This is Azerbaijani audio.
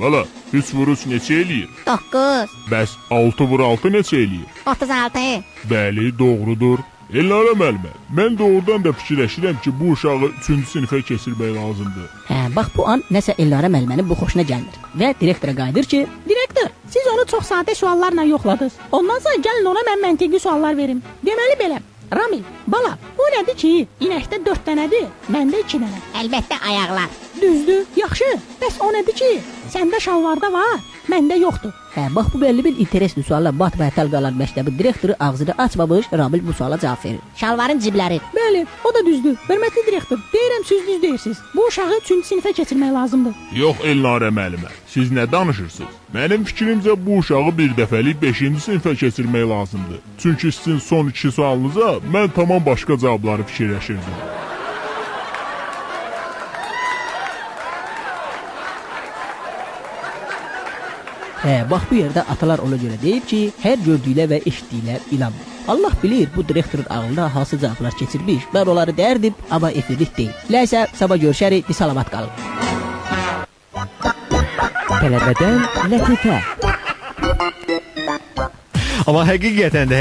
Bala, 3 vur 3 neçə eləyir? 9, Bəs 6 vur 6 neçə eləyir? 36. Bəli, doğrudur. Elnara müəllimə, mən doğrudan da fikirləşirəm ki, bu uşağı 3-cü sinifə keçirmək lazımdır. Hə, bax bu an nəsə Elnara müəllimənin bu xoşuna gəlmir və direktora qayıdır ki, Direktor, siz onu çox sadə suallarla yoxladınız. Ondan sonra gəlin ona mən məntiqi suallar verim. Deməli belə, Ramil, bala, bu nədir ki, inəkdə 4 dənədir, məndə 2 dənə. Əlbəttə ayaqlar. Düzdür, yaxşı. Bəs o nədir ki, səndə şalvarda var, məndə yoxdur. hə, bax bu bəlli bir interesli sualla Bat və Ətal qalan məktəbi direktoru ağzını açmamış, Ramil bu suala cavab verir. Şalvarın cibləri. Bəli, o da düzdür. Hörmətli direktor, deyirəm siz düz deyirsiniz. Bu uşağı 3-cü sinifə keçirmək lazımdır. Yox Elnara müəllimə, siz nə danışırsınız? Mənim fikrimcə bu uşağı bir dəfəlik 5-ci sinifə keçirmək lazımdır. Çünki sizin son 2 sualınıza mən tamam başqa cavabları fikirləşirdim. Hə, bax bu yerdə atalar ona görə deyib ki, hər gördüklə və eşitdiklə inanmır. Allah bilir bu direktorun ağlında hansı cavablar keçirmiş. Mən onları dərdim, amma efirlik deyil. Nəysə, sabah görüşərik, bir salamat qalın. Tələbədən lətifə. Amma həqiqətən də